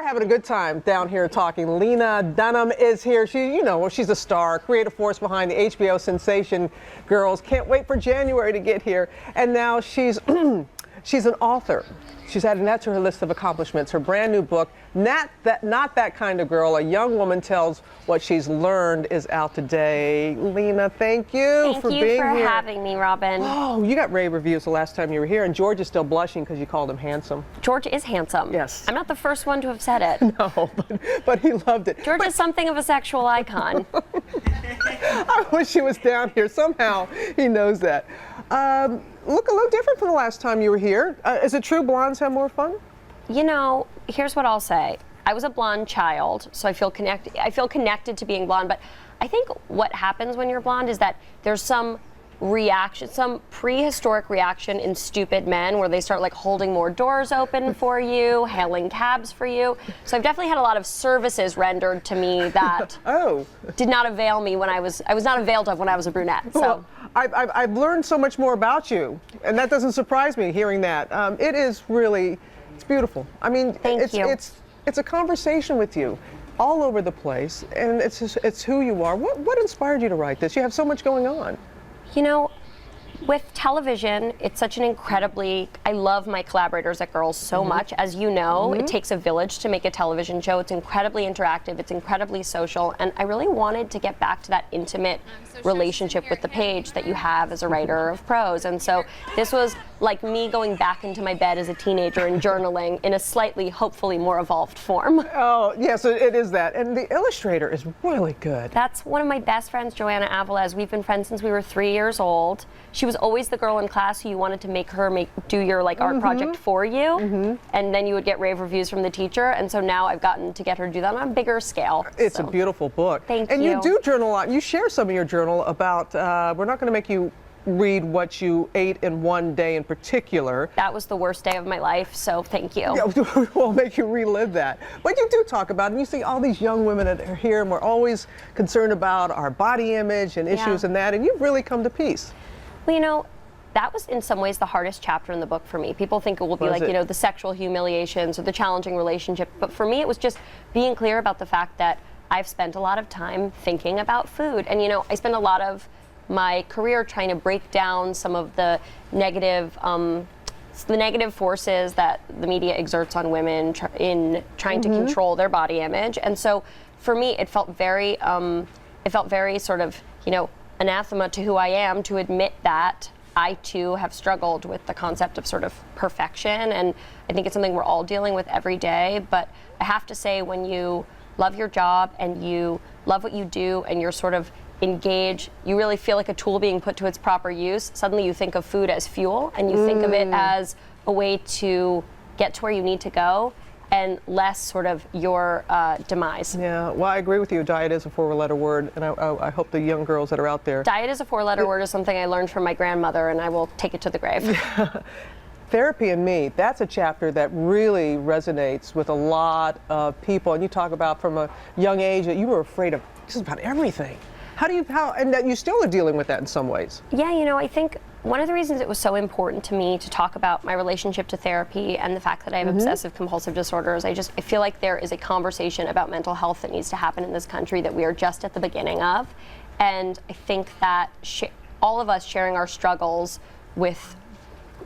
having a good time down here talking. Lena Dunham is here. She's a star, creative force behind the HBO sensation Girls. Can't wait for January to get here. And now she's she's an author. She's adding that to her list of accomplishments. Her brand new book, Not That Kind of Girl, a young woman tells what she's learned, is out today. Lena, thank you for being here. Thank you for having me, Robin. Oh, you got rave reviews the last time you were here, and George is still blushing because you called him handsome. George is handsome. Yes. I'm not the first one to have said it. No, but he loved it. George is something of a sexual icon. I wish he was down here. Somehow he knows that. Look a little different from the last time you were here. Is it true blondes have more fun? You know, here's what I'll say. I was a blonde child, so I feel connected to being blonde, but I think what happens when you're blonde is that there's some reaction, some prehistoric reaction in stupid men where they start like holding more doors open for you, hailing cabs for you. So I've definitely had a lot of services rendered to me that did not avail me when I was not availed of when I was a brunette. So. Well, I've learned so much more about you, and that doesn't surprise me hearing that. It is really, it's beautiful. I mean, it's a conversation with you all over the place, and it's who you are. What inspired you to write this? You have so much going on. You know, with television, it's such an incredibly, I love my collaborators at Girls so much. As you know, it takes a village to make a television show. It's incredibly interactive, it's incredibly social, and I really wanted to get back to that intimate relationship with the page that you have as a writer of prose. And so this was like me going back into my bed as a teenager and journaling in a slightly, hopefully more evolved form. Oh, yes, it is that. And the illustrator is really good. That's one of my best friends, Joanna Avelez. We've been friends since we were 3 years old. She was always the girl in class who you wanted to make her do your like art project for you, and then you would get rave reviews from the teacher. And so now I've gotten to get her to do that on a bigger scale. It's a beautiful book. Thank you. And you do journal a lot. You share some of your journal about, we're not going to make you read what you ate in one day in particular. That was the worst day of my life, so thank you. Yeah, we'll make you relive that. But you do talk about it, and you see all these young women that are here, and we're always concerned about our body image and issues and that, and you've really come to peace. Well, you know, that was in some ways the hardest chapter in the book for me. People think it will be like, you know, the sexual humiliations or the challenging relationship, but for me it was just being clear about the fact that I've spent a lot of time thinking about food. And you know, I spent a lot of my career trying to break down some of the negative forces that the media exerts on women in trying to control their body image. And so for me, it felt very sort of, you know, anathema to who I am to admit that I too have struggled with the concept of sort of perfection. And I think it's something we're all dealing with every day. But I have to say, when you love your job and you love what you do and you're sort of engage, you really feel like a tool being put to its proper use. Suddenly you think of food as fuel, and you think of it as a way to get to where you need to go, and less sort of your demise. Yeah, well, I agree with you. Diet is a four-letter word, and I hope the young girls that are out there. Diet is a four-letter word is something I learned from my grandmother, and I will take it to the grave. Therapy and Me, that's a chapter that really resonates with a lot of people, and you talk about from a young age that you were afraid of just about everything. And that you still are dealing with that in some ways. Yeah, you know, I think one of the reasons it was so important to me to talk about my relationship to therapy and the fact that I have obsessive compulsive disorders, I feel like there is a conversation about mental health that needs to happen in this country that we are just at the beginning of. And I think that all of us sharing our struggles with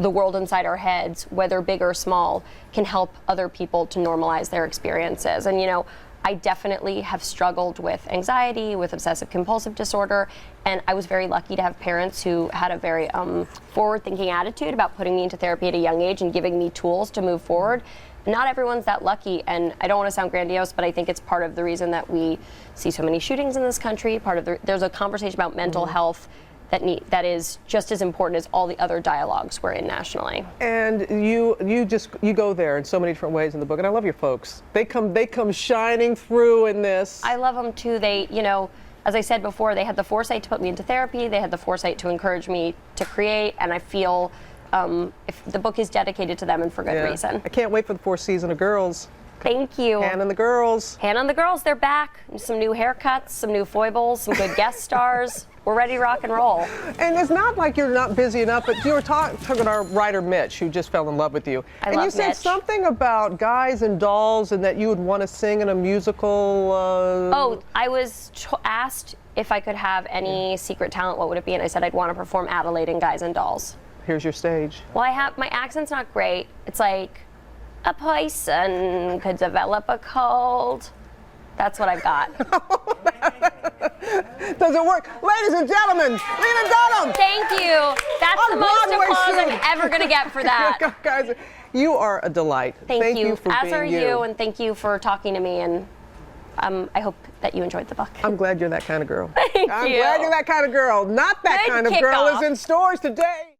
the world inside our heads, whether big or small, can help other people to normalize their experiences. And you know, I definitely have struggled with anxiety, with obsessive compulsive disorder, and I was very lucky to have parents who had a very forward-thinking attitude about putting me into therapy at a young age and giving me tools to move forward. Not everyone's that lucky, and I don't want to sound grandiose, but I think it's part of the reason that we see so many shootings in this country. There's a conversation about mental health that is just as important as all the other dialogues we're in nationally. And you go there in so many different ways in the book, and I love your folks. They come shining through in this. I love them too. They, you know, as I said before, they had the foresight to put me into therapy. They had the foresight to encourage me to create, and I feel if the book is dedicated to them, and for good reason. I can't wait for the fourth season of Girls. Thank you. Hannah and the girls. Hannah and the girls, they're back. Some new haircuts, some new foibles, some good guest stars. We're ready to rock and roll. And it's not like you're not busy enough, but you were talking to our writer Mitch, who just fell in love with you. I and love you said Mitch. something about guys and dolls and that you would want to sing in a musical. Oh, I was asked if I could have any secret talent, what would it be? And I said I'd want to perform Adelaide in Guys and Dolls. Here's your stage. Well, my accent's not great. It's like, a person could develop a cold. That's what I've got. Does it work? Ladies and gentlemen, Lena Dunham! Thank you. That's On the most Broadway applause soon. I'm ever going to get for that. Guys, you are a delight. Thank you. for As being are you, and thank you for talking to me. And I hope that you enjoyed the book. I'm glad you're that kind of girl. Thank I'm you. glad you're that kind of girl. Not that Good kind of girl kickoff. is in stores today.